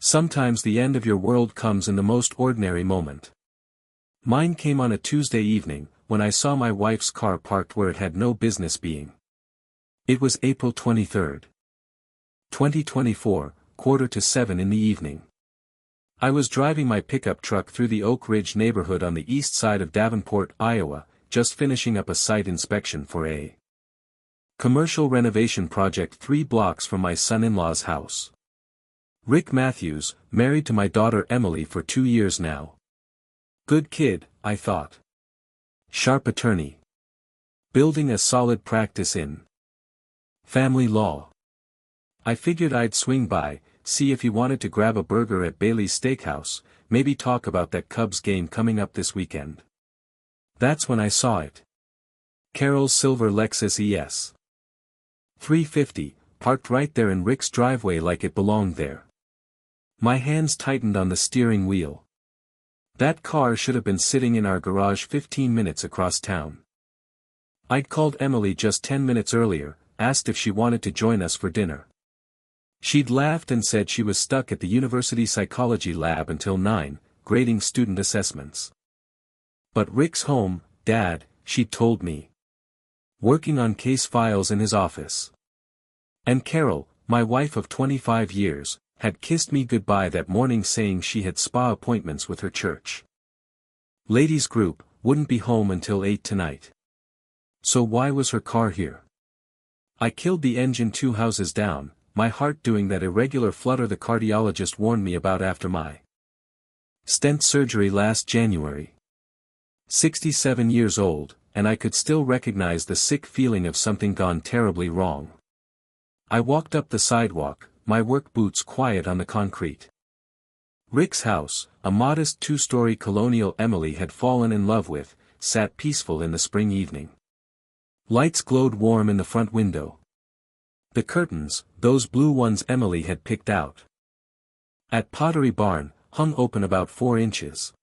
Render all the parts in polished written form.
Sometimes the end of your world comes in the most ordinary moment. Mine came on a Tuesday evening, when I saw my wife's car parked where it had no business being. It was April 23rd. 2024, 6:45 in the evening. I was driving my pickup truck through the Oak Ridge neighborhood on the east side of Davenport, Iowa, just finishing up a site inspection for a commercial renovation project 3 blocks from my son-in-law's house. Rick Matthews, married to my daughter Emily for 2 years now. Good kid, I thought. Sharp attorney. Building a solid practice in family law. I figured I'd swing by, see if he wanted to grab a burger at Bailey's Steakhouse, maybe talk about that Cubs game coming up this weekend. That's when I saw it. Carol's silver Lexus ES 350, parked right there in Rick's driveway like it belonged there. My hands tightened on the steering wheel. That car should have been sitting in our garage 15 minutes across town. I'd called Emily just 10 minutes earlier, asked if she wanted to join us for dinner. She'd laughed and said she was stuck at the university psychology lab until 9, grading student assessments. But Rick's home, Dad, she'd told me. Working on case files in his office. And Carol, my wife of 25 years, had kissed me goodbye that morning saying she had spa appointments with her church. Ladies group, wouldn't be home until 8 tonight. So why was her car here? I killed the engine 2 houses down, my heart doing that irregular flutter the cardiologist warned me about after my stent surgery last January. 67 years old, and I could still recognize the sick feeling of something gone terribly wrong. I walked up the sidewalk, my work boots quiet on the concrete. Rick's house, a modest 2-story colonial Emily had fallen in love with, sat peaceful in the spring evening. Lights glowed warm in the front window. The curtains, those blue ones Emily had picked out at Pottery Barn, hung open about 4 inches.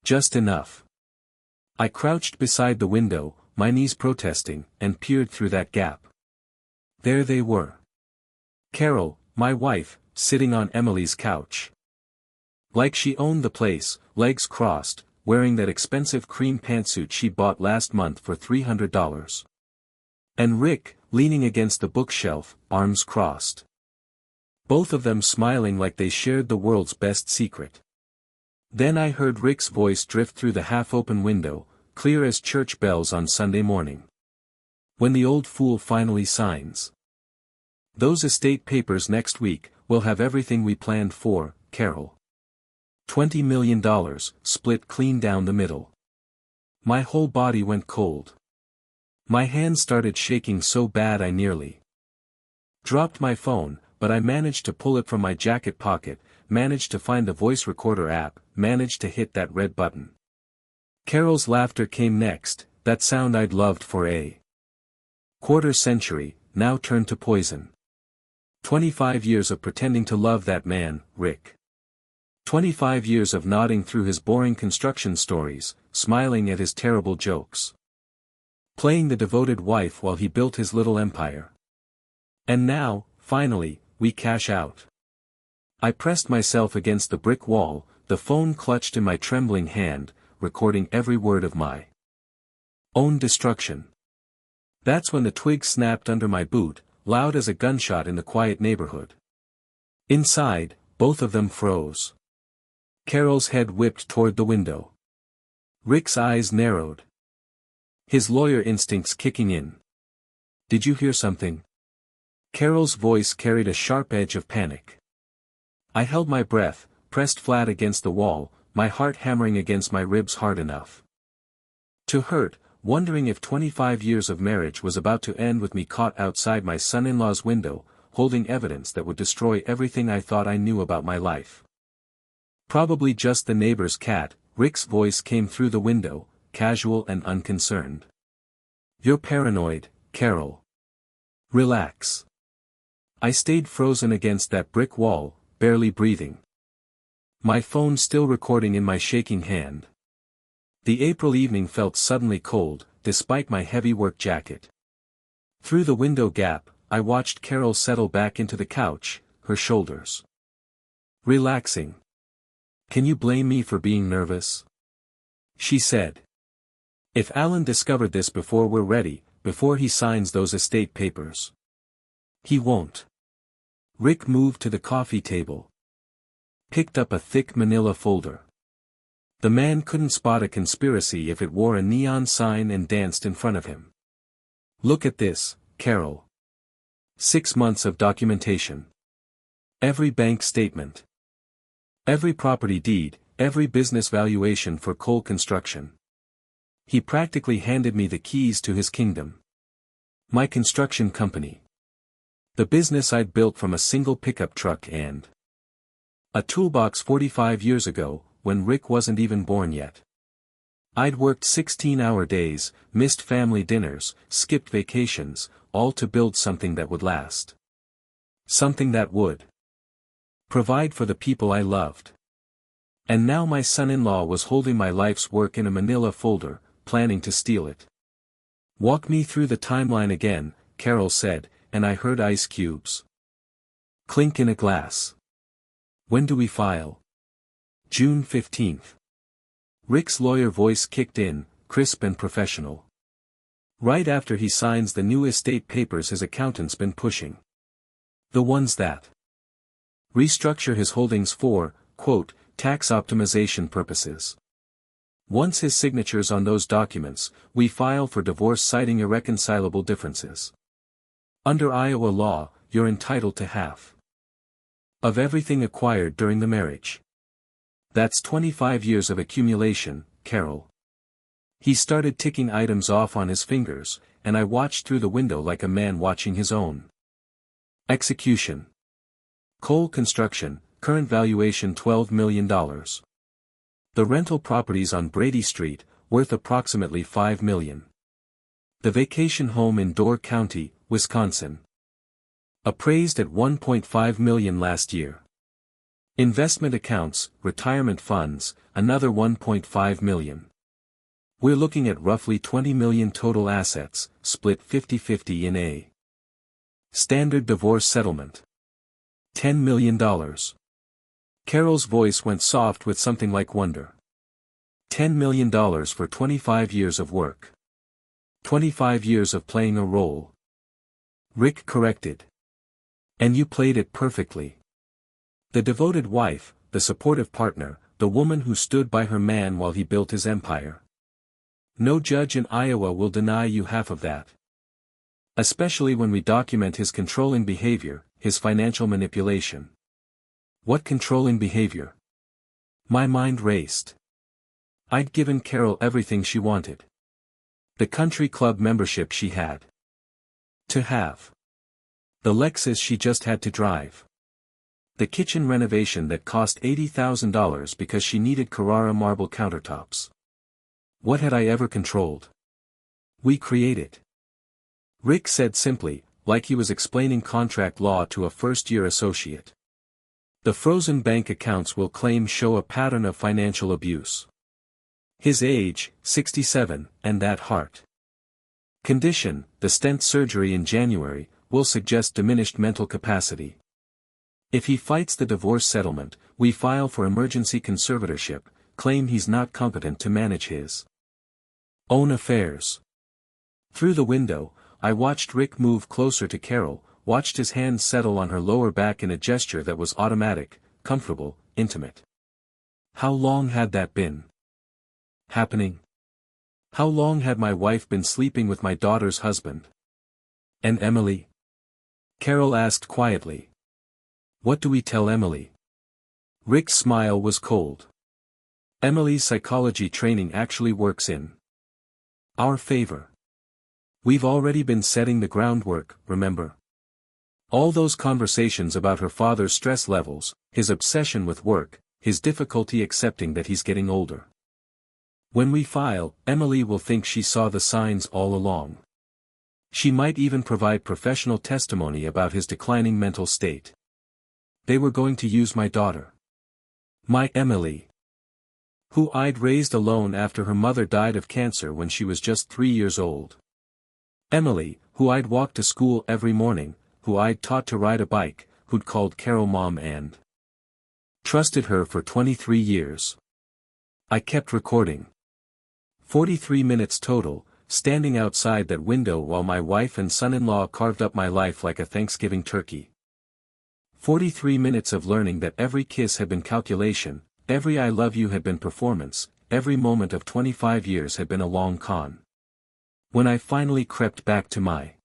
Just enough. I crouched beside the window, my knees protesting, and peered through that gap. There they were. Carol, my wife, sitting on Emily's couch. Like she owned the place, legs crossed, wearing that expensive cream pantsuit she bought last month for $300. And Rick, leaning against the bookshelf, arms crossed. Both of them smiling like they shared the world's best secret. Then I heard Rick's voice drift through the half-open window, clear as church bells on Sunday morning. When the old fool finally signs those estate papers next week, we'll have everything we planned for, Carol. $20 million, split clean down the middle. My whole body went cold. My hands started shaking so bad I nearly dropped my phone, but I managed to pull it from my jacket pocket, managed to find the voice recorder app, managed to hit that red button. Carol's laughter came next, that sound I'd loved for a quarter century, now turned to poison. 25 years of pretending to love that man, Rick. 25 years of nodding through his boring construction stories, smiling at his terrible jokes. Playing the devoted wife while he built his little empire. And now, finally, we cash out. I pressed myself against the brick wall, the phone clutched in my trembling hand, recording every word of my own destruction. That's when the twig snapped under my boot, loud as a gunshot in the quiet neighborhood. Inside, both of them froze. Carol's head whipped toward the window. Rick's eyes narrowed. His lawyer instincts kicking in. Did you hear something? Carol's voice carried a sharp edge of panic. I held my breath, pressed flat against the wall, my heart hammering against my ribs hard enough to hurt, wondering if 25 years of marriage was about to end with me caught outside my son-in-law's window, holding evidence that would destroy everything I thought I knew about my life. Probably just the neighbor's cat, Rick's voice came through the window, casual and unconcerned. You're paranoid, Carol. Relax. I stayed frozen against that brick wall, barely breathing. My phone still recording in my shaking hand. The April evening felt suddenly cold, despite my heavy work jacket. Through the window gap, I watched Carol settle back into the couch, her shoulders Relaxing. Can you blame me for being nervous? She said. If Alan discovered this before we're ready, before he signs those estate papers. He won't. Rick moved to the coffee table. Picked up a thick manila folder. The man couldn't spot a conspiracy if it wore a neon sign and danced in front of him. Look at this, Carol. 6 months of documentation. Every bank statement. Every property deed, every business valuation for Cole Construction. He practically handed me the keys to his kingdom. My construction company. The business I'd built from a single pickup truck and a toolbox 45 years ago, when Rick wasn't even born yet. I'd worked 16-hour days, missed family dinners, skipped vacations, all to build something that would last. Something that would provide for the people I loved. And now my son-in-law was holding my life's work in a manila folder, planning to steal it. Walk me through the timeline again, Carol said, and I heard ice cubes clink in a glass. When do we file? June 15th. Rick's lawyer voice kicked in, crisp and professional. Right after he signs the new estate papers his accountant's been pushing. The ones that restructure his holdings for, quote, tax optimization purposes. Once his signature's on those documents, we file for divorce citing irreconcilable differences. Under Iowa law, you're entitled to half of everything acquired during the marriage. That's 25 years of accumulation, Carol. He started ticking items off on his fingers, and I watched through the window like a man watching his own execution. Cole Construction, current valuation $12 million. The rental properties on Brady Street, worth approximately $5 million. The vacation home in Door County, Wisconsin. Appraised at $1.5 million last year. Investment accounts, retirement funds, another $1.5 million. We're looking at roughly $20 million total assets, split 50-50 in a standard divorce settlement. $10 million. Carol's voice went soft with something like wonder. $10 million for 25 years of work. 25 years of playing a role. Rick corrected. And you played it perfectly. The devoted wife, the supportive partner, the woman who stood by her man while he built his empire. No judge in Iowa will deny you half of that. Especially when we document his controlling behavior, his financial manipulation. What controlling behavior? My mind raced. I'd given Carol everything she wanted. The country club membership she had to have. The Lexus she just had to drive. The kitchen renovation that cost $80,000 because she needed Carrara marble countertops. What had I ever controlled? We created. Rick said simply, like he was explaining contract law to a first-year associate. The frozen bank accounts will claim show a pattern of financial abuse. His age, 67, and that heart condition, the stent surgery in January, will suggest diminished mental capacity. If he fights the divorce settlement, we file for emergency conservatorship, claim he's not competent to manage his own affairs. Through the window, I watched Rick move closer to Carol, watched his hands settle on her lower back in a gesture that was automatic, comfortable, intimate. How long had that been happening? How long had my wife been sleeping with my daughter's husband? And Emily? Carol asked quietly. What do we tell Emily? Rick's smile was cold. Emily's psychology training actually works in our favor. We've already been setting the groundwork, remember? All those conversations about her father's stress levels, his obsession with work, his difficulty accepting that he's getting older. When we file, Emily will think she saw the signs all along. She might even provide professional testimony about his declining mental state. They were going to use my daughter. My Emily. Who I'd raised alone after her mother died of cancer when she was just 3 years old. Emily, who I'd walked to school every morning, who I'd taught to ride a bike, who'd called Carol Mom and Trusted her for 23 years. I kept recording. 43 minutes total, standing outside that window while my wife and son-in-law carved up my life like a Thanksgiving turkey. 43 minutes of learning that every kiss had been calculation, every I love you had been performance, every moment of 25 years had been a long con. When I finally crept back to my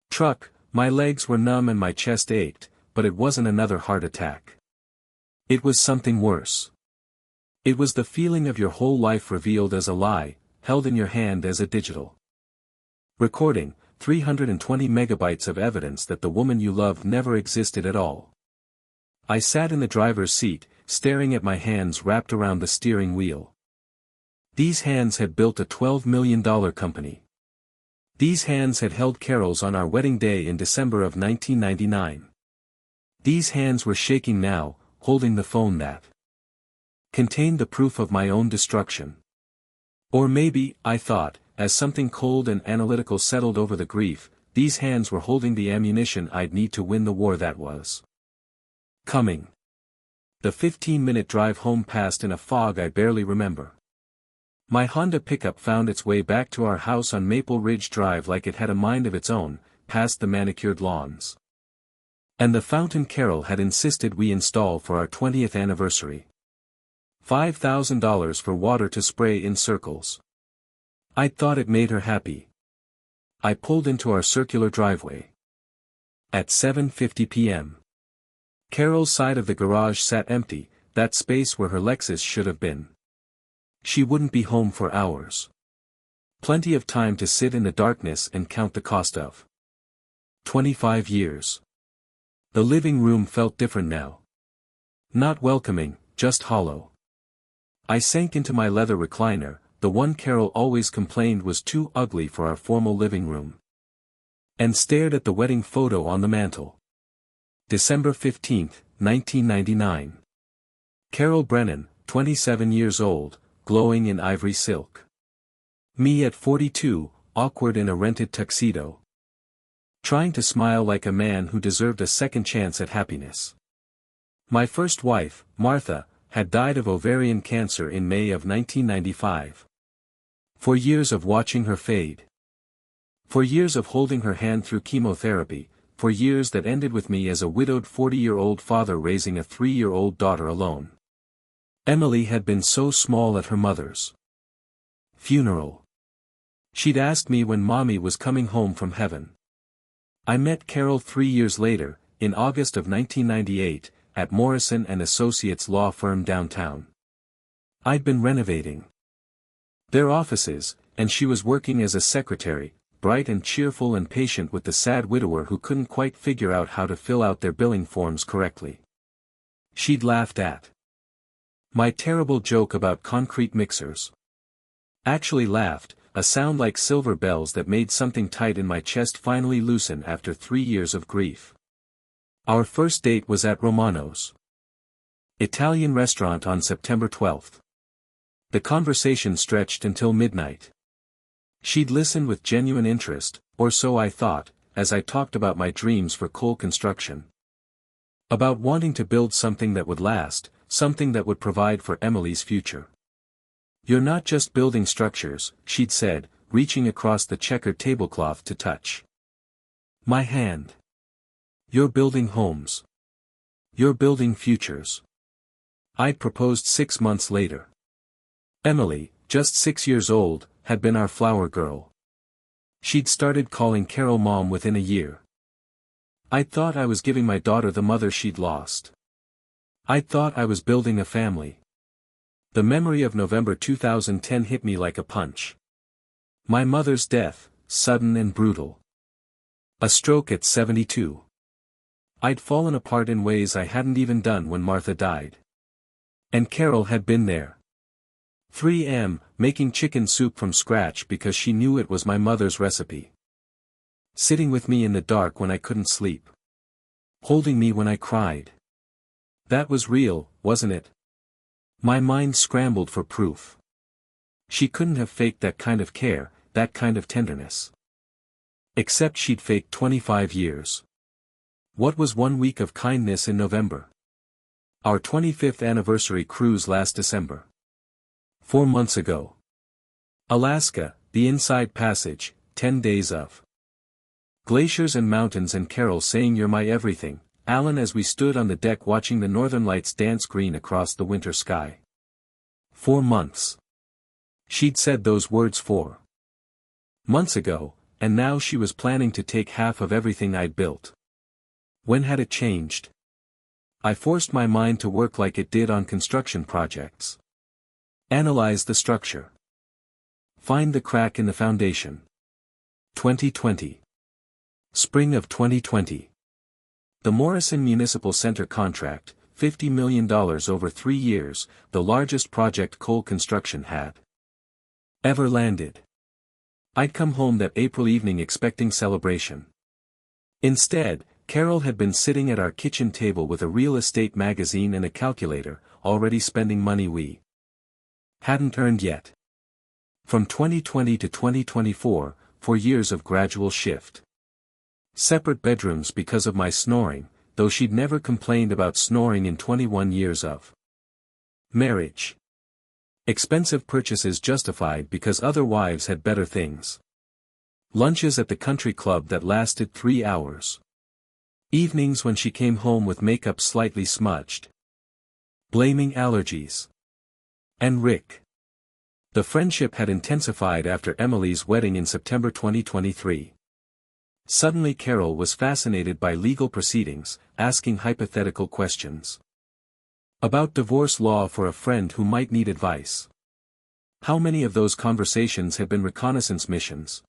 truck, my legs were numb and my chest ached, but it wasn't another heart attack. It was something worse. It was the feeling of your whole life revealed as a lie, held in your hand as a digital recording, 320 megabytes of evidence that the woman you loved never existed at all. I sat in the driver's seat, staring at my hands wrapped around the steering wheel. These hands had built a $12 million company. These hands had held Carol's on our wedding day in December of 1999. These hands were shaking now, holding the phone that contained the proof of my own destruction. Or maybe, I thought, as something cold and analytical settled over the grief, these hands were holding the ammunition I'd need to win the war that was coming. The 15-minute drive home passed in a fog I barely remember. My Honda pickup found its way back to our house on Maple Ridge Drive like it had a mind of its own, past the manicured lawns and the fountain Carol had insisted we install for our 20th anniversary. $5,000 for water to spray in circles. I'd thought it made her happy. I pulled into our circular driveway. At 7:50 p.m. Carol's side of the garage sat empty, that space where her Lexus should have been. She wouldn't be home for hours. Plenty of time to sit in the darkness and count the cost of 25 years. The living room felt different now. Not welcoming, just hollow. I sank into my leather recliner, the one Carol always complained was too ugly for our formal living room, and stared at the wedding photo on the mantel. December 15, 1999. Carol Brennan, 27 years old, glowing in ivory silk. Me at 42, awkward in a rented tuxedo. Trying to smile like a man who deserved a second chance at happiness. My first wife, Martha, had died of ovarian cancer in May of 1995. 4 years of watching her fade. 4 years of holding her hand through chemotherapy, 4 years that ended with me as a widowed 40-year-old father raising a 3-year-old daughter alone. Emily had been so small at her mother's funeral. She'd asked me when Mommy was coming home from heaven. I met Carol 3 years later, in August of 1998, at Morrison & Associates law firm downtown. I'd been renovating their offices, and she was working as a secretary, bright and cheerful and patient with the sad widower who couldn't quite figure out how to fill out their billing forms correctly. She'd laughed at my terrible joke about concrete mixers. Actually laughed, a sound like silver bells that made something tight in my chest finally loosen after 3 years of grief. Our first date was at Romano's Italian restaurant on September 12. The conversation stretched until midnight. She'd listened with genuine interest, or so I thought, as I talked about my dreams for coal construction. About wanting to build something that would last, something that would provide for Emily's future. You're not just building structures, she'd said, reaching across the checkered tablecloth to touch my hand. You're building homes. You're building futures. I'd proposed 6 months later. Emily, just 6 years old, had been our flower girl. She'd started calling Carol Mom within a year. I'd thought I was giving my daughter the mother she'd lost. I'd thought I was building a family. The memory of November 2010 hit me like a punch. My mother's death, sudden and brutal. A stroke at 72. I'd fallen apart in ways I hadn't even done when Martha died. And Carol had been there. 3 a.m., making chicken soup from scratch because she knew it was my mother's recipe. Sitting with me in the dark when I couldn't sleep. Holding me when I cried. That was real, wasn't it? My mind scrambled for proof. She couldn't have faked that kind of care, that kind of tenderness. Except she'd faked 25 years. What was 1 week of kindness in November? Our 25th anniversary cruise last December. 4 months ago. Alaska, the Inside Passage, 10 days of glaciers and mountains and Carol saying you're my everything, Alan as we stood on the deck watching the northern lights dance green across the winter sky. 4 months. She'd said those words 4 months ago, and now she was planning to take half of everything I'd built. When had it changed? I forced my mind to work like it did on construction projects. Analyze the structure. Find the crack in the foundation. 2020. Spring of 2020. The Morrison Municipal Center contract, $50 million over 3 years, the largest project coal construction had ever landed. I'd come home that April evening expecting celebration. Instead, Carol had been sitting at our kitchen table with a real estate magazine and a calculator, already spending money we hadn't earned yet. From 2020 to 2024, 4 years of gradual shift. Separate bedrooms because of my snoring, though she'd never complained about snoring in 21 years of marriage. Expensive purchases justified because other wives had better things. Lunches at the country club that lasted 3 hours. Evenings when she came home with makeup slightly smudged. Blaming allergies. And Rick. The friendship had intensified after Emily's wedding in September 2023. Suddenly Carol was fascinated by legal proceedings, asking hypothetical questions. About divorce law for a friend who might need advice. How many of those conversations had been reconnaissance missions?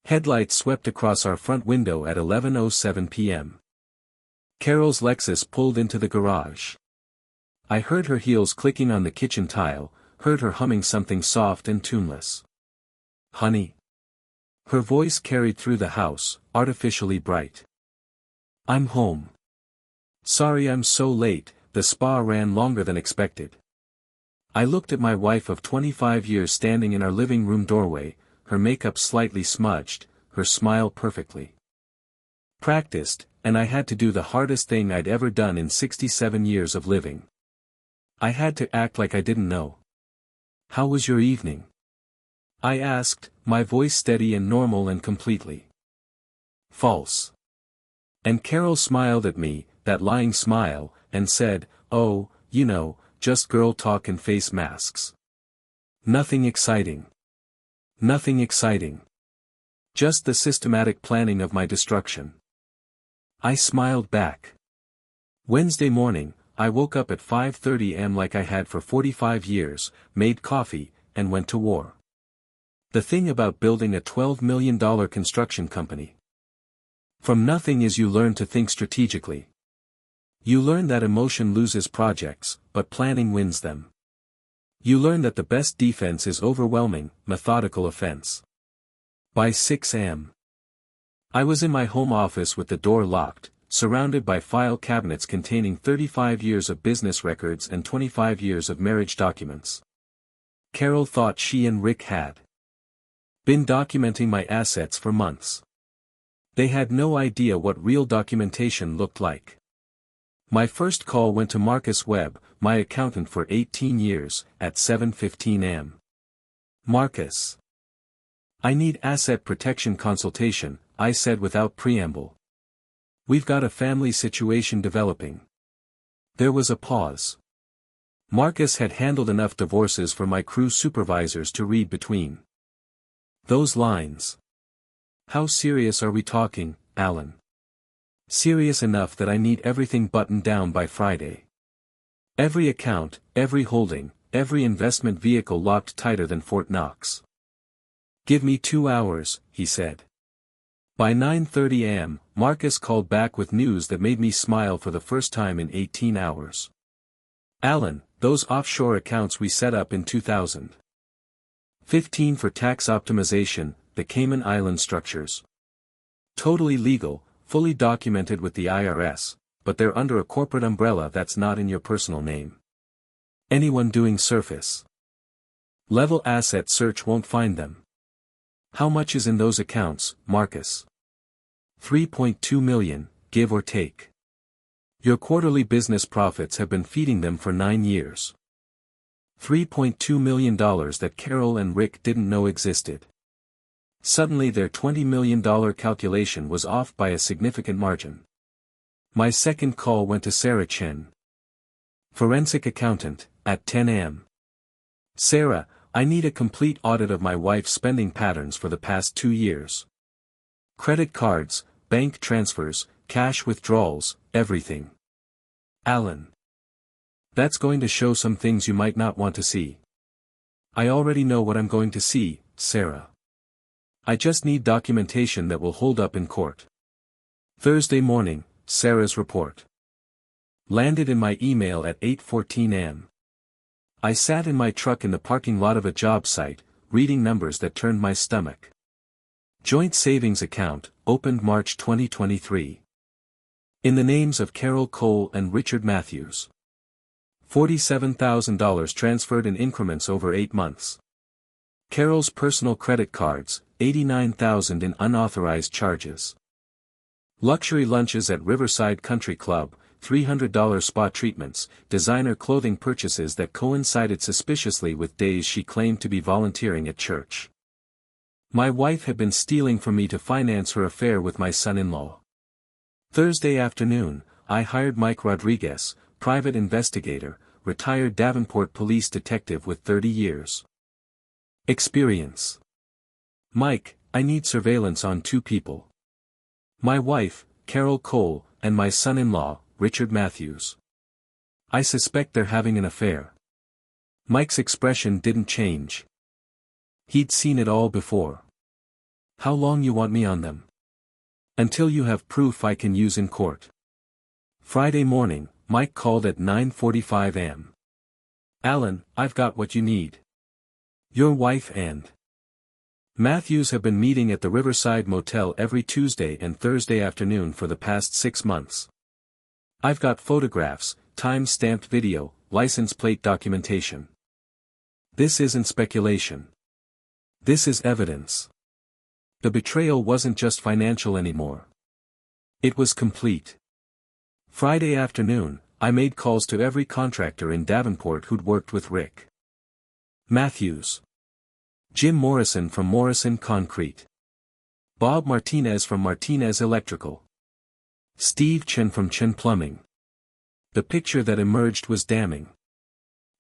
Headlights swept across our front window at 11:07 p.m. Carol's Lexus pulled into the garage. I heard her heels clicking on the kitchen tile, heard her humming something soft and tuneless. Honey. Her voice carried through the house, artificially bright. I'm home. Sorry I'm so late, the spa ran longer than expected. I looked at my wife of 25 years standing in our living room doorway, her makeup slightly smudged, her smile perfectly practiced, and I had to do the hardest thing I'd ever done in 67 years of living. I had to act like I didn't know. How was your evening? I asked, my voice steady and normal and completely false. And Carol smiled at me, that lying smile, and said, oh, you know, just girl talk and face masks. Nothing exciting. Nothing exciting. Just the systematic planning of my destruction. I smiled back. Wednesday morning, I woke up at 5:30 am like I had for 45 years, made coffee, and went to war. The thing about building a $12 million construction company. From nothing is you learn to think strategically. You learn that emotion loses projects, but planning wins them. You learn that the best defense is overwhelming, methodical offense. By 6 am. I was in my home office with the door locked, surrounded by file cabinets containing 35 years of business records and 25 years of marriage documents. Carol thought she and Rick had been documenting my assets for months. They had no idea what real documentation looked like. My first call went to Marcus Webb, my accountant for 18 years, at 7:15 am. Marcus. I need asset protection consultation, I said without preamble. We've got a family situation developing. There was a pause. Marcus had handled enough divorces for my crew supervisors to read between those lines. How serious are we talking, Alan? Serious enough that I need everything buttoned down by Friday. Every account, every holding, every investment vehicle locked tighter than Fort Knox. Give me 2 hours, he said. By 9:30 am, Marcus called back with news that made me smile for the first time in 18 hours. Alan, those offshore accounts we set up in 2015 for tax optimization, the Cayman Island structures. Totally legal, fully documented with the IRS, but they're under a corporate umbrella that's not in your personal name. Anyone doing surface level asset search won't find them. How much is in those accounts, Marcus? 3.2 million, give or take. Your quarterly business profits have been feeding them for 9 years. $3.2 million that Carol and Rick didn't know existed. Suddenly their $20 million calculation was off by a significant margin. My second call went to Sarah Chen, forensic accountant, at 10 a.m. Sarah, I need a complete audit of my wife's spending patterns for the past 2 years. Credit cards, bank transfers, cash withdrawals, everything. Alan. That's going to show some things you might not want to see. I already know what I'm going to see, Sarah. I just need documentation that will hold up in court. Thursday morning, Sarah's report landed in my email at 8:14 a.m. I sat in my truck in the parking lot of a job site, reading numbers that turned my stomach. Joint savings account, opened March 2023. In the names of Carol Cole and Richard Matthews. $47,000 transferred in increments over 8 months. Carol's personal credit cards, $89,000 in unauthorized charges. Luxury lunches at Riverside Country Club, $300 spa treatments, designer clothing purchases that coincided suspiciously with days she claimed to be volunteering at church. My wife had been stealing from me to finance her affair with my son-in-law. Thursday afternoon, I hired Mike Rodriguez, private investigator, retired Davenport police detective with 30 years experience. Mike, I need surveillance on 2 people. My wife, Carol Cole, and my son-in-law, Richard Matthews. I suspect they're having an affair. Mike's expression didn't change. He'd seen it all before. How long you want me on them? Until you have proof I can use in court. Friday morning, Mike called at 9:45 a.m. Alan, I've got what you need. Your wife and Matthews have been meeting at the Riverside Motel every Tuesday and Thursday afternoon for the past 6 months. I've got photographs, time-stamped video, license plate documentation. This isn't speculation. This is evidence. The betrayal wasn't just financial anymore. It was complete. Friday afternoon, I made calls to every contractor in Davenport who'd worked with Rick Matthews. Jim Morrison from Morrison Concrete. Bob Martinez from Martinez Electrical. Steve Chen from Chen Plumbing. The picture that emerged was damning.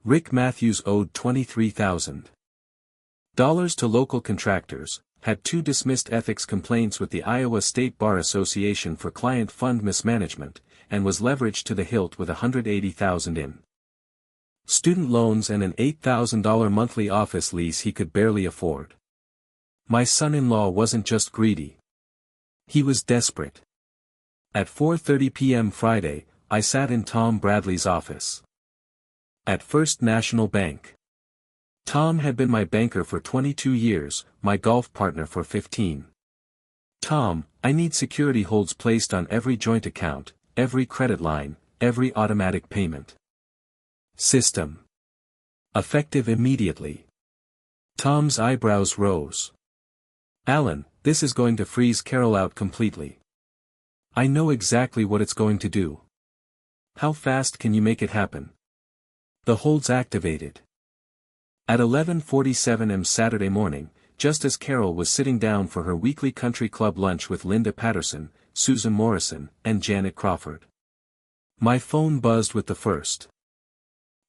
Rick Matthews owed $23,000 to local contractors, had 2 dismissed ethics complaints with the Iowa State Bar Association for client fund mismanagement, and was leveraged to the hilt with $180,000 in student loans and an $8,000 monthly office lease he could barely afford. My son-in-law wasn't just greedy. He was desperate. At 4:30 p.m. Friday, I sat in Tom Bradley's office at First National Bank. Tom had been my banker for 22 years, my golf partner for 15. Tom, I need security holds placed on every joint account, every credit line, every automatic payment system. Effective immediately. Tom's eyebrows rose. Alan, this is going to freeze Carol out completely. I know exactly what it's going to do. How fast can you make it happen? The hold's activated. At 11:47 am Saturday morning, just as Carol was sitting down for her weekly country club lunch with Linda Patterson, Susan Morrison, and Janet Crawford. My phone buzzed with the first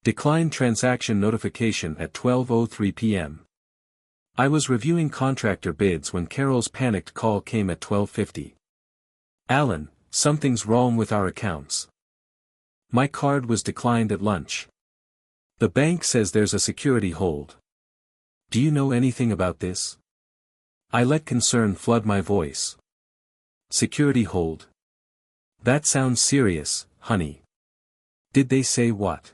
declined transaction notification at 12:03 p.m. I was reviewing contractor bids when Carol's panicked call came at 12:50. Alan, something's wrong with our accounts. My card was declined at lunch. The bank says there's a security hold. Do you know anything about this? I let concern flood my voice. Security hold. That sounds serious, honey. Did they say what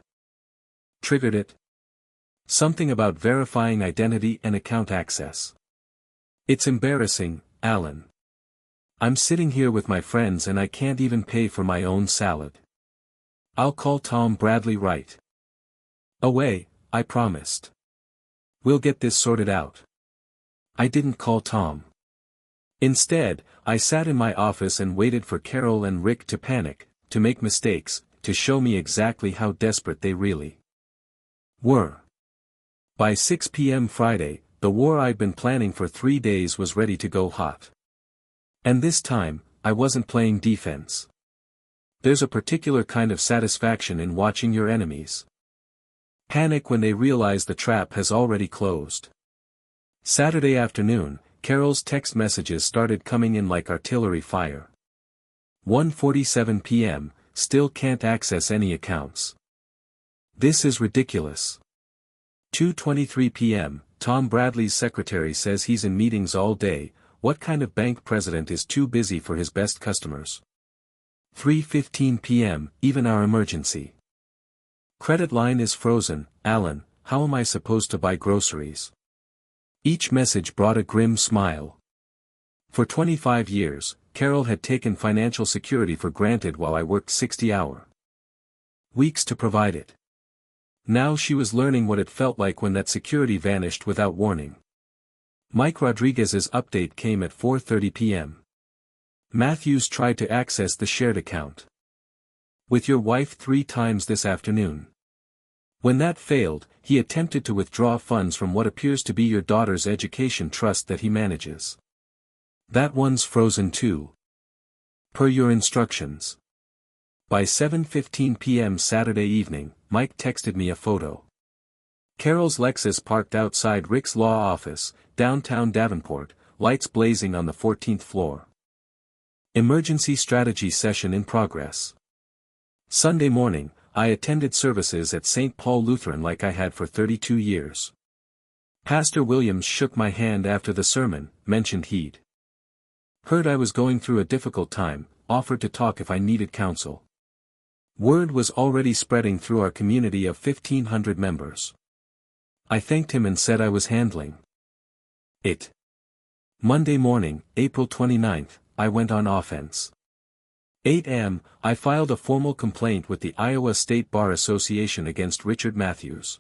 triggered it? Something about verifying identity and account access. It's embarrassing, Alan. I'm sitting here with my friends and I can't even pay for my own salad. I'll call Tom Bradley right away, I promised. We'll get this sorted out. I didn't call Tom. Instead, I sat in my office and waited for Carol and Rick to panic, to make mistakes, to show me exactly how desperate they really were. By 6 p.m. Friday, the war I'd been planning for 3 days was ready to go hot. And this time, I wasn't playing defense. There's a particular kind of satisfaction in watching your enemies panic when they realize the trap has already closed. Saturday afternoon, Carol's text messages started coming in like artillery fire. 1:47 p.m., still can't access any accounts. This is ridiculous. 2:23 p.m., Tom Bradley's secretary says he's in meetings all day. What kind of bank president is too busy for his best customers? 3:15 p.m., even our emergency credit line is frozen. Alan, how am I supposed to buy groceries? Each message brought a grim smile. For 25 years, Carol had taken financial security for granted while I worked 60-hour weeks to provide it. Now she was learning what it felt like when that security vanished without warning. Mike Rodriguez's update came at 4:30 p.m. Matthews tried to access the shared account with your wife 3 times this afternoon. When that failed, he attempted to withdraw funds from what appears to be your daughter's education trust that he manages. That one's frozen too. Per your instructions. By 7:15 p.m. Saturday evening, Mike texted me a photo. Carol's Lexus parked outside Rick's law office, downtown Davenport, lights blazing on the 14th floor. Emergency strategy session in progress. Sunday morning, I attended services at St. Paul Lutheran like I had for 32 years. Pastor Williams shook my hand after the sermon, mentioned he'd heard I was going through a difficult time, offered to talk if I needed counsel. Word was already spreading through our community of 1,500 members. I thanked him and said I was handling it. Monday morning, April 29th, I went on offense. 8 a.m., I filed a formal complaint with the Iowa State Bar Association against Richard Matthews.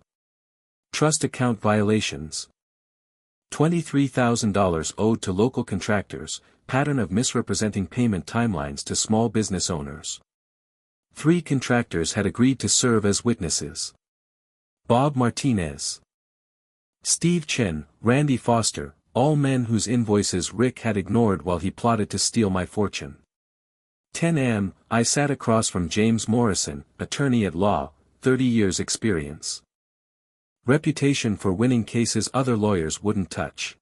Trust account violations. $23,000 owed to local contractors, pattern of misrepresenting payment timelines to small business owners. 3 contractors had agreed to serve as witnesses. Bob Martinez, Steve Chen, Randy Foster, all men whose invoices Rick had ignored while he plotted to steal my fortune. 10 a.m., I sat across from James Morrison, attorney at law, 30 years experience. Reputation for winning cases other lawyers wouldn't touch.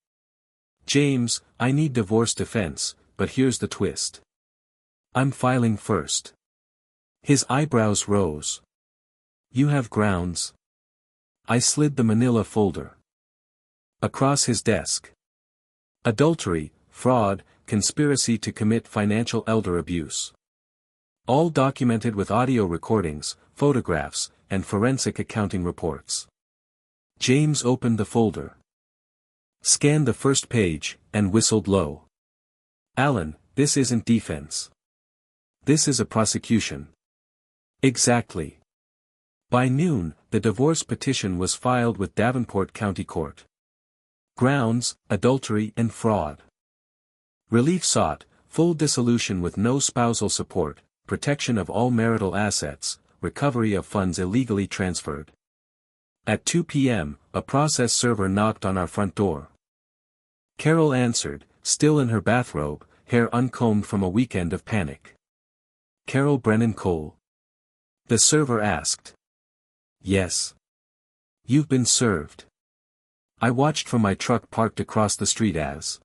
James, I need divorce defense, but here's the twist. I'm filing first. His eyebrows rose. You have grounds? I slid the manila folder across his desk. Adultery, fraud, conspiracy to commit financial elder abuse. All documented with audio recordings, photographs, and forensic accounting reports. James opened the folder, scanned the first page, and whistled low. Alan, this isn't defense. This is a prosecution. Exactly. By noon, the divorce petition was filed with Davenport County Court. Grounds, adultery and fraud. Relief sought, full dissolution with no spousal support, protection of all marital assets, recovery of funds illegally transferred. At 2 p.m., a process server knocked on our front door. Carol answered, still in her bathrobe, hair uncombed from a weekend of panic. Carol Brennan Cole. The server asked. Yes. You've been served. I watched from my truck parked across the street as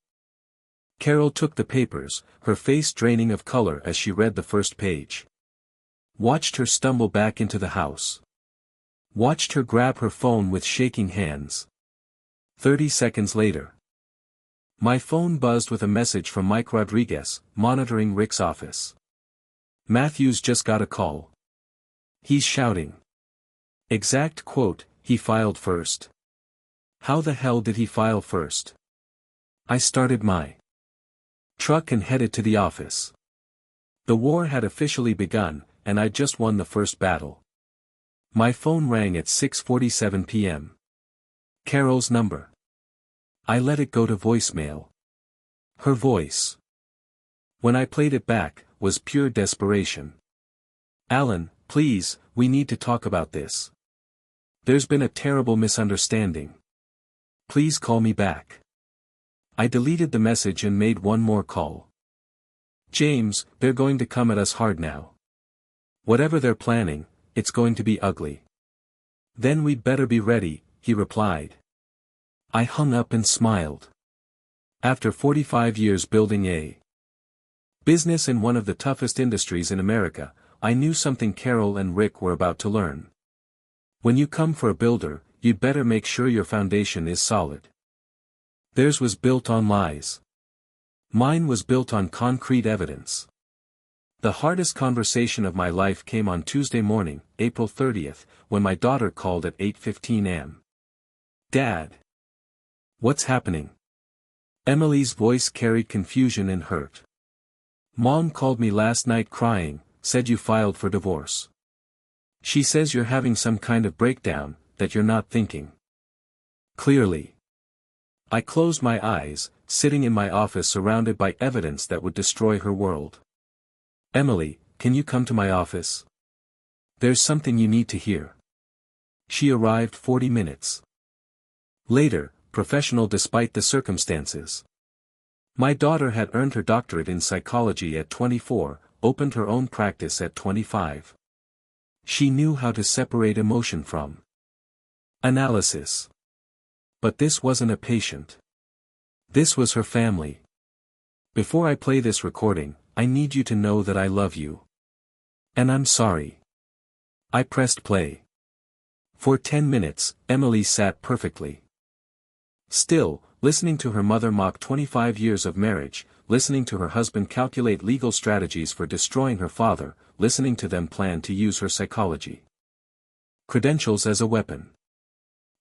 Carol took the papers, her face draining of color as she read the first page. Watched her stumble back into the house. Watched her grab her phone with shaking hands. 30 seconds later. My phone buzzed with a message from Mike Rodriguez, monitoring Rick's office. Matthews just got a call. He's shouting. Exact quote, he filed first. How the hell did he file first? I started my truck and headed to the office. The war had officially begun, and I'd just won the first battle. My phone rang at 6:47 p.m. Carol's number. I let it go to voicemail. Her voice, when I played it back, was pure desperation. Alan, please, we need to talk about this. There's been a terrible misunderstanding. Please call me back. I deleted the message and made one more call. James, they're going to come at us hard now. Whatever they're planning, it's going to be ugly. Then we'd better be ready, he replied. I hung up and smiled. After 45 years building a business in one of the toughest industries in America, I knew something Carol and Rick were about to learn. When you come for a builder, you'd better make sure your foundation is solid. Theirs was built on lies. Mine was built on concrete evidence. The hardest conversation of my life came on Tuesday morning, April 30th, when my daughter called at 8:15 am. Dad. What's happening? Emily's voice carried confusion and hurt. Mom called me last night crying, said you filed for divorce. She says you're having some kind of breakdown, that you're not thinking clearly. I closed my eyes, sitting in my office surrounded by evidence that would destroy her world. Emily, can you come to my office? There's something you need to hear. She arrived 40 minutes later, professional despite the circumstances. My daughter had earned her doctorate in psychology at 24, opened her own practice at 25. She knew how to separate emotion from analysis. But this wasn't a patient. This was her family. Before I play this recording, I need you to know that I love you. And I'm sorry. I pressed play. For 10 minutes, Emily sat perfectly still, listening to her mother mock 25 years of marriage, listening to her husband calculate legal strategies for destroying her father, listening to them plan to use her psychology credentials as a weapon.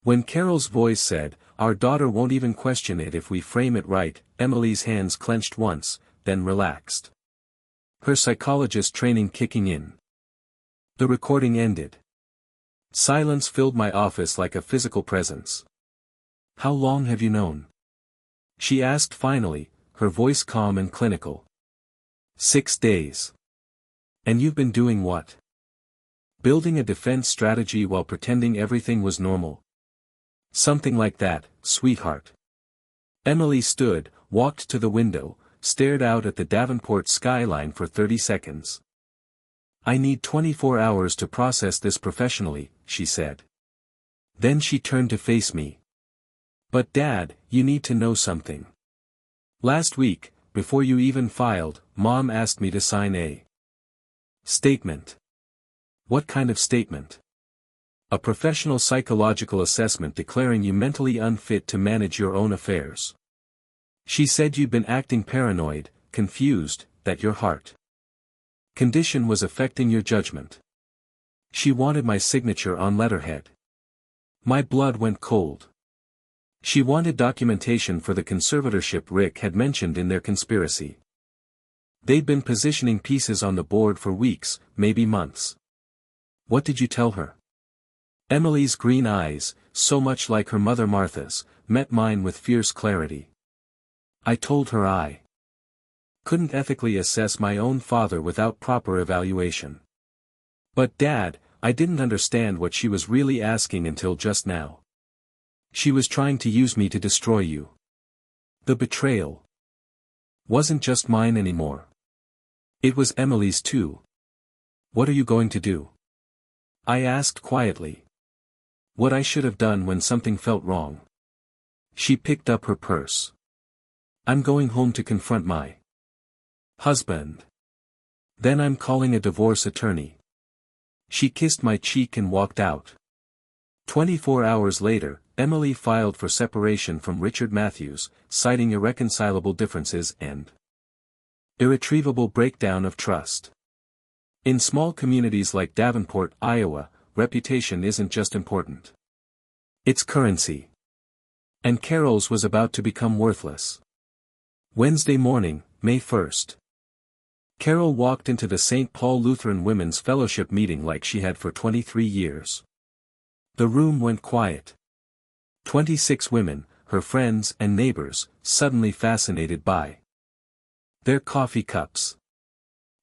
When Carol's voice said, "Our daughter won't even question it if we frame it right," Emily's hands clenched once, then relaxed. Her psychologist training kicking in. The recording ended. Silence filled my office like a physical presence. How long have you known? She asked finally, her voice calm and clinical. 6 days. And you've been doing what? Building a defense strategy while pretending everything was normal. Something like that, sweetheart. Emily stood, walked to the window, stared out at the Davenport skyline for 30 seconds. I need 24 hours to process this professionally, she said. Then she turned to face me. But Dad, you need to know something. Last week, before you even filed, Mom asked me to sign a statement. What kind of statement? A professional psychological assessment declaring you mentally unfit to manage your own affairs. She said you'd been acting paranoid, confused, that your heart condition was affecting your judgment. She wanted my signature on letterhead. My blood went cold. She wanted documentation for the conservatorship Rick had mentioned in their conspiracy. They'd been positioning pieces on the board for weeks, maybe months. What did you tell her? Emily's green eyes, so much like her mother Martha's, met mine with fierce clarity. I told her I couldn't ethically assess my own father without proper evaluation. But Dad, I didn't understand what she was really asking until just now. She was trying to use me to destroy you. The betrayal wasn't just mine anymore. It was Emily's too. What are you going to do? I asked quietly. What I should have done when something felt wrong. She picked up her purse. I'm going home to confront my husband. Then I'm calling a divorce attorney. She kissed my cheek and walked out. 24 hours later, Emily filed for separation from Richard Matthews, citing irreconcilable differences and irretrievable breakdown of trust. In small communities like Davenport, Iowa, reputation isn't just important. It's currency. And Carol's was about to become worthless. Wednesday morning, May 1st. Carol walked into the St. Paul Lutheran Women's Fellowship meeting like she had for 23 years. The room went quiet. 26 women, her friends and neighbors, suddenly fascinated by their coffee cups.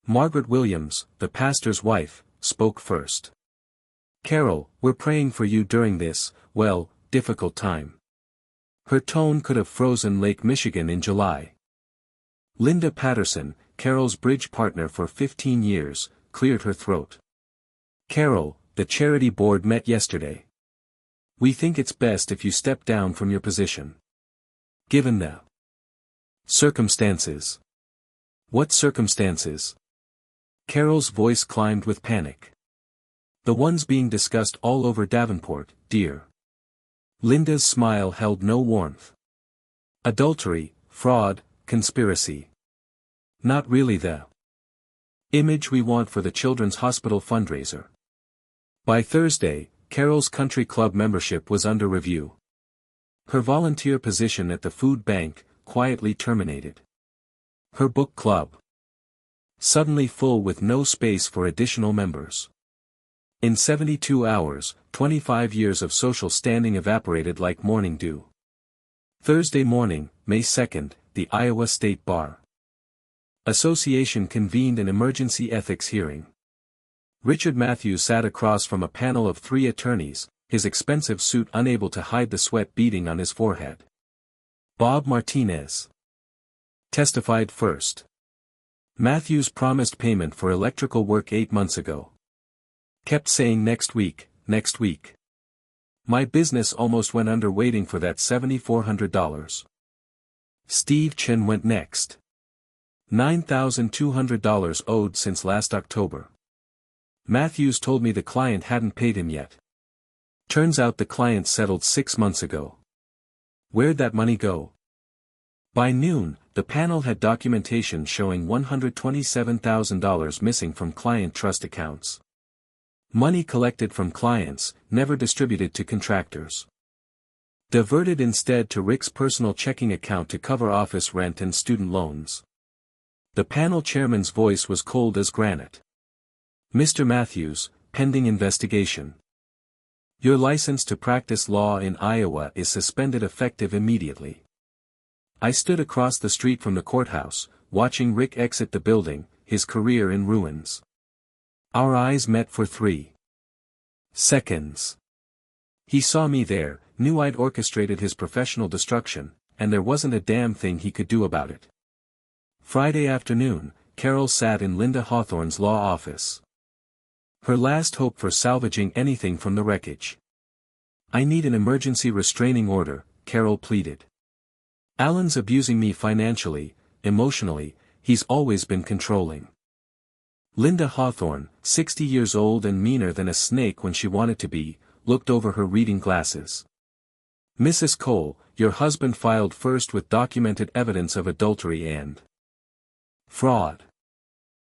Margaret Williams, the pastor's wife, spoke first. "Carol, we're praying for you during this, well, difficult time." Her tone could have frozen Lake Michigan in July. Linda Patterson, Carol's bridge partner for 15 years, cleared her throat. "Carol, the charity board met yesterday. We think it's best if you step down from your position. Given the circumstances." "What circumstances?" Carol's voice climbed with panic. "The ones being discussed all over Davenport, dear." Linda's smile held no warmth. "Adultery, fraud, conspiracy. Not really the image we want for the Children's Hospital fundraiser." By Thursday, Carol's country club membership was under review. Her volunteer position at the food bank, quietly terminated. Her book club, suddenly full with no space for additional members. In 72 hours, 25 years of social standing evaporated like morning dew. Thursday morning, May 2nd, the Iowa State Bar Association convened an emergency ethics hearing. Richard Matthews sat across from a panel of 3 attorneys, his expensive suit unable to hide the sweat beading on his forehead. Bob Martinez testified first. Matthews promised payment for electrical work 8 months ago. Kept saying next week, next week. My business almost went under waiting for that $7,400. Steve Chin went next. $9,200 owed since last October. Matthews told me the client hadn't paid him yet. Turns out the client settled 6 months ago. Where'd that money go? By noon, the panel had documentation showing $127,000 missing from client trust accounts. Money collected from clients, never distributed to contractors. Diverted instead to Rick's personal checking account to cover office rent and student loans. The panel chairman's voice was cold as granite. "Mr. Matthews, pending investigation. Your license to practice law in Iowa is suspended effective immediately." I stood across the street from the courthouse, watching Rick exit the building, his career in ruins. Our eyes met for 3 seconds. He saw me there, knew I'd orchestrated his professional destruction, and there wasn't a damn thing he could do about it. Friday afternoon, Carol sat in Linda Hawthorne's law office. Her last hope for salvaging anything from the wreckage. "I need an emergency restraining order," Carol pleaded. "Alan's abusing me financially, emotionally, he's always been controlling." Linda Hawthorne, 60 years old and meaner than a snake when she wanted to be, looked over her reading glasses. "Mrs. Cole, your husband filed first with documented evidence of adultery and fraud.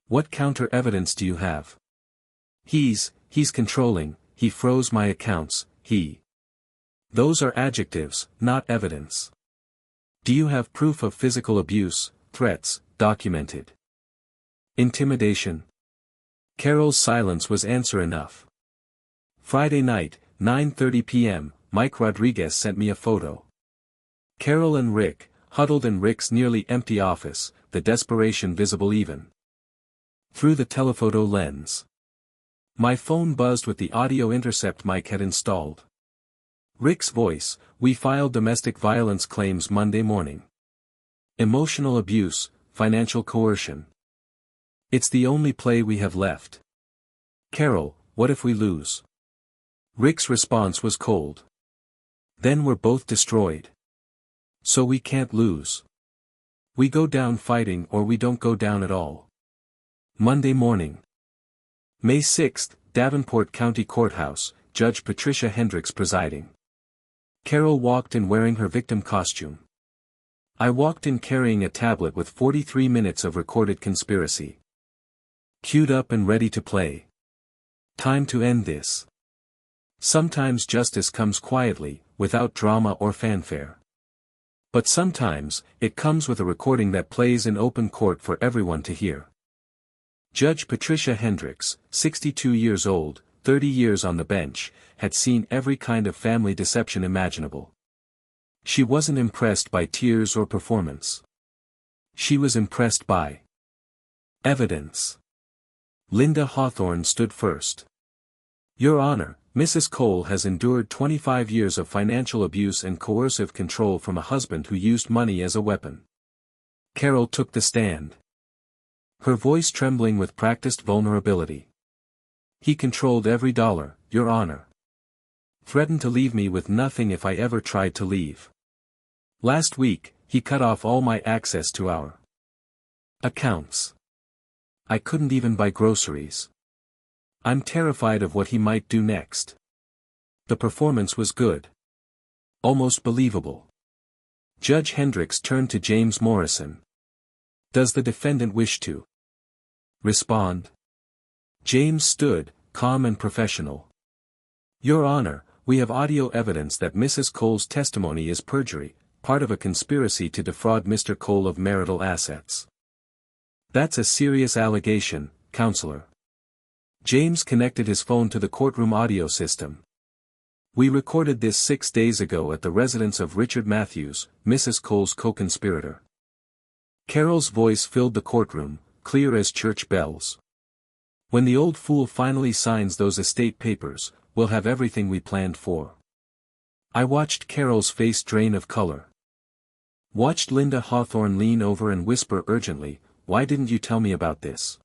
What counter evidence do you have?" He's controlling, he froze my accounts, Those are adjectives, not evidence. "Do you have proof of physical abuse, threats, documented intimidation?" Carol's silence was answer enough. Friday night, 9:30 p.m., Mike Rodriguez sent me a photo. Carol and Rick, huddled in Rick's nearly empty office, the desperation visible even through the telephoto lens. My phone buzzed with the audio intercept Mike had installed. Rick's voice: "We filed domestic violence claims Monday morning. Emotional abuse, financial coercion. It's the only play we have left. Carol, what if we lose?" Rick's response was cold. "Then we're both destroyed. So we can't lose. We go down fighting or we don't go down at all." Monday morning. May 6th, Davenport County Courthouse, Judge Patricia Hendricks presiding. Carol walked in wearing her victim costume. I walked in carrying a tablet with 43 minutes of recorded conspiracy. Queued up and ready to play. Time to end this. Sometimes justice comes quietly, without drama or fanfare. But sometimes, it comes with a recording that plays in open court for everyone to hear. Judge Patricia Hendricks, 62 years old, 30 years on the bench, had seen every kind of family deception imaginable. She wasn't impressed by tears or performance. She was impressed by evidence. Linda Hawthorne stood first. Your Honor, Mrs. Cole has endured 25 years of financial abuse and coercive control from a husband who used money as a weapon. Carol took the stand, her voice trembling with practiced vulnerability. He controlled every dollar, Your Honor. Threatened to leave me with nothing if I ever tried to leave. Last week, he cut off all my access to our accounts. I couldn't even buy groceries. I'm terrified of what he might do next. The performance was good. Almost believable. Judge Hendricks turned to James Morrison. Does the defendant wish to respond? James stood, calm and professional. Your Honor, we have audio evidence that Mrs. Cole's testimony is perjury, part of a conspiracy to defraud Mr. Cole of marital assets. That's a serious allegation, Counselor. James connected his phone to the courtroom audio system. We recorded this 6 days ago at the residence of Richard Matthews, Mrs. Cole's co-conspirator. Carol's voice filled the courtroom, clear as church bells. When the old fool finally signs those estate papers, we'll have everything we planned for. I watched Carol's face drain of color. Watched Linda Hawthorne lean over and whisper urgently, why didn't you tell me about this?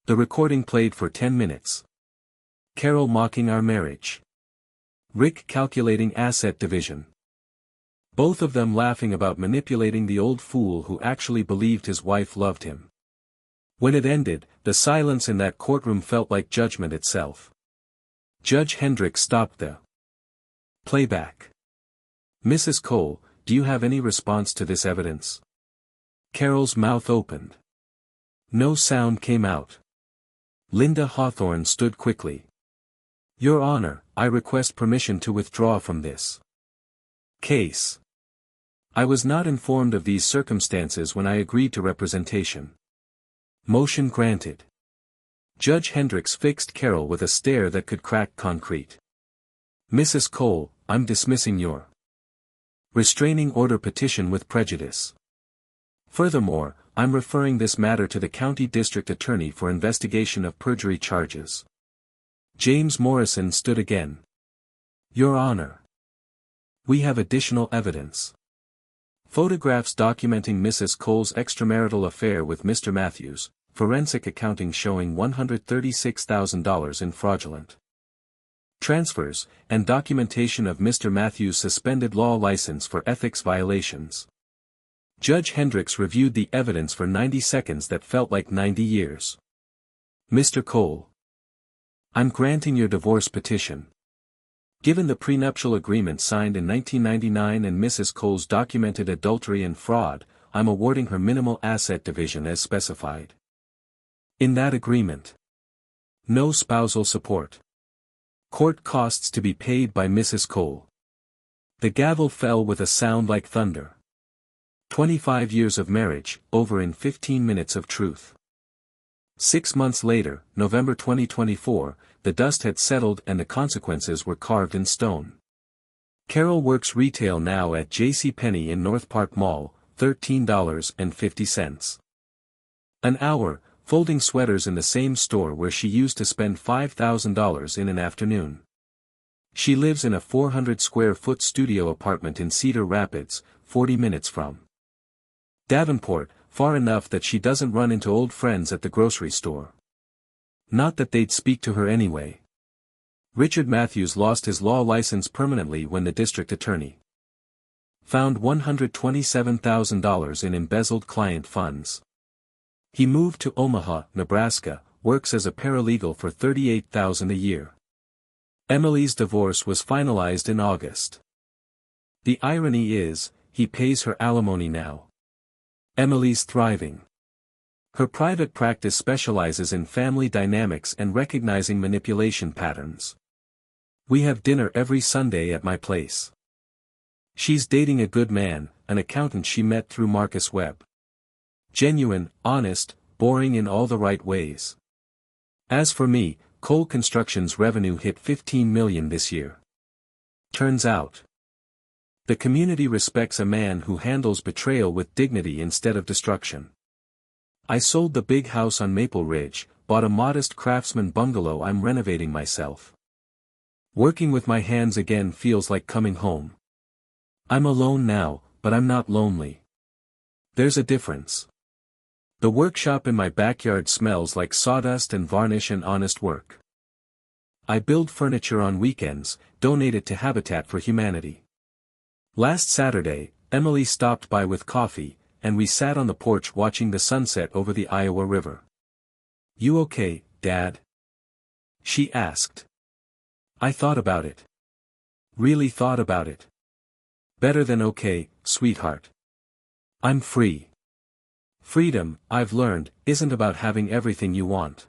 The recording played for 10 minutes. Carol mocking our marriage. Rick calculating asset division. Both of them laughing about manipulating the old fool who actually believed his wife loved him. When it ended, the silence in that courtroom felt like judgment itself. Judge Hendricks stopped the playback. Mrs. Cole, do you have any response to this evidence? Carol's mouth opened. No sound came out. Linda Hawthorne stood quickly. Your Honor, I request permission to withdraw from this case. I was not informed of these circumstances when I agreed to representation. Motion granted. Judge Hendricks fixed Carol with a stare that could crack concrete. Mrs. Cole, I'm dismissing your restraining order petition with prejudice. Furthermore, I'm referring this matter to the county district attorney for investigation of perjury charges. James Morrison stood again. Your Honor. We have additional evidence. Photographs documenting Mrs. Cole's extramarital affair with Mr. Matthews, forensic accounting showing $136,000 in fraudulent transfers, and documentation of Mr. Matthews' suspended law license for ethics violations. Judge Hendricks reviewed the evidence for 90 seconds that felt like 90 years. Mr. Cole. I'm granting your divorce petition. Given the prenuptial agreement signed in 1999 and Mrs. Cole's documented adultery and fraud, I'm awarding her minimal asset division as specified in that agreement. No spousal support. Court costs to be paid by Mrs. Cole. The gavel fell with a sound like thunder. 25 years of marriage, over in 15 minutes of truth. 6 months later, November 2024, the dust had settled and the consequences were carved in stone. Carol works retail now at JCPenney in North Park Mall, $13.50 an hour, folding sweaters in the same store where she used to spend $5,000 in an afternoon. She lives in a 400-square-foot studio apartment in Cedar Rapids, 40 minutes from Davenport, far enough that she doesn't run into old friends at the grocery store. Not that they'd speak to her anyway. Richard Matthews lost his law license permanently when the district attorney found $127,000 in embezzled client funds. He moved to Omaha, Nebraska, works as a paralegal for $38,000 a year. Emily's divorce was finalized in August. The irony is, he pays her alimony now. Emily's thriving. Her private practice specializes in family dynamics and recognizing manipulation patterns. We have dinner every Sunday at my place. She's dating a good man, an accountant she met through Marcus Webb. Genuine, honest, boring in all the right ways. As for me, Cole Construction's revenue hit $15 million this year. Turns out, the community respects a man who handles betrayal with dignity instead of destruction. I sold the big house on Maple Ridge, bought a modest craftsman bungalow. I'm renovating myself. Working with my hands again feels like coming home. I'm alone now, but I'm not lonely. There's a difference. The workshop in my backyard smells like sawdust and varnish and honest work. I build furniture on weekends, donate it to Habitat for Humanity. Last Saturday, Emily stopped by with coffee, and we sat on the porch watching the sunset over the Iowa River. "You okay, Dad?" she asked. I thought about it. Really thought about it. Better than okay, sweetheart. I'm free. Freedom, I've learned, isn't about having everything you want.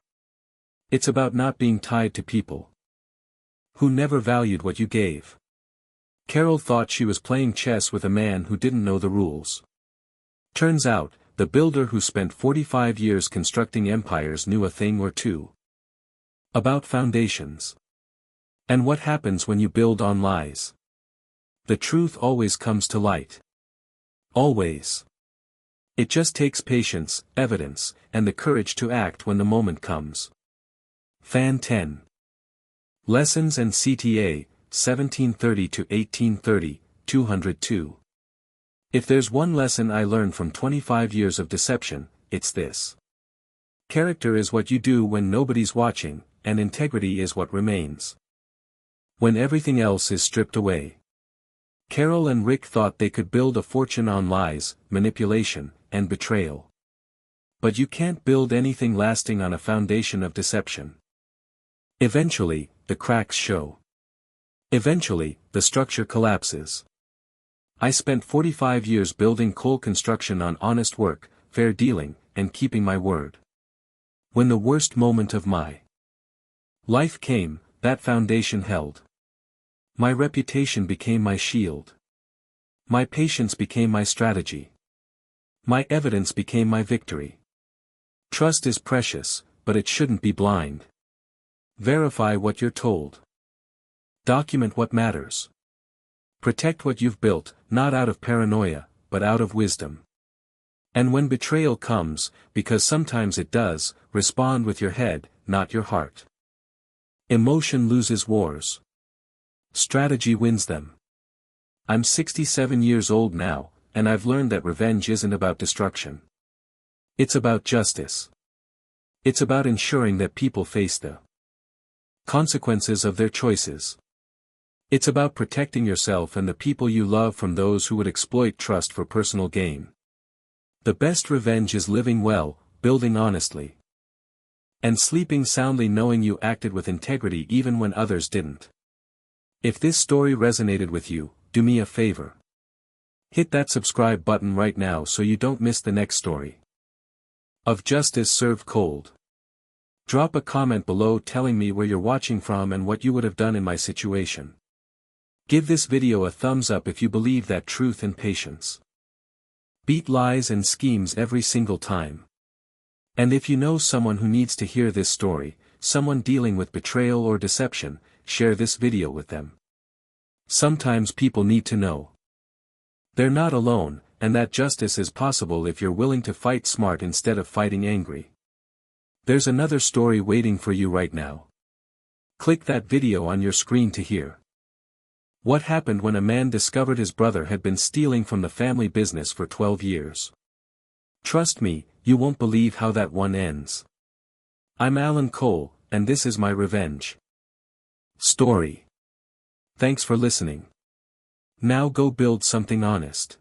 It's about not being tied to people who never valued what you gave. Carol thought she was playing chess with a man who didn't know the rules. Turns out, the builder who spent 45 years constructing empires knew a thing or two about foundations. And what happens when you build on lies? The truth always comes to light. Always. It just takes patience, evidence, and the courage to act when the moment comes. Fan 10. Lessons and CTA, 1730 to 1830, 202. If there's one lesson I learned from 25 years of deception, it's this. Character is what you do when nobody's watching, and integrity is what remains when everything else is stripped away. Carol and Rick thought they could build a fortune on lies, manipulation, and betrayal. But you can't build anything lasting on a foundation of deception. Eventually, the cracks show. Eventually, the structure collapses. I spent 45 years building coal construction on honest work, fair dealing, and keeping my word. When the worst moment of my life came, that foundation held. My reputation became my shield. My patience became my strategy. My evidence became my victory. Trust is precious, but it shouldn't be blind. Verify what you're told. Document what matters. Protect what you've built, not out of paranoia, but out of wisdom. And when betrayal comes, because sometimes it does, respond with your head, not your heart. Emotion loses wars. Strategy wins them. I'm 67 years old now, and I've learned that revenge isn't about destruction. It's about justice. It's about ensuring that people face the consequences of their choices. It's about protecting yourself and the people you love from those who would exploit trust for personal gain. The best revenge is living well, building honestly, and sleeping soundly knowing you acted with integrity even when others didn't. If this story resonated with you, do me a favor. Hit that subscribe button right now so you don't miss the next story of justice served cold. Drop a comment below telling me where you're watching from and what you would have done in my situation. Give this video a thumbs up if you believe that truth and patience beat lies and schemes every single time. And if you know someone who needs to hear this story, someone dealing with betrayal or deception, share this video with them. Sometimes people need to know they're not alone, and that justice is possible if you're willing to fight smart instead of fighting angry. There's another story waiting for you right now. Click that video on your screen to hear what happened when a man discovered his brother had been stealing from the family business for 12 years. Trust me, you won't believe how that one ends. I'm Alan Cole, and this is my revenge story. Thanks for listening. Now go build something honest.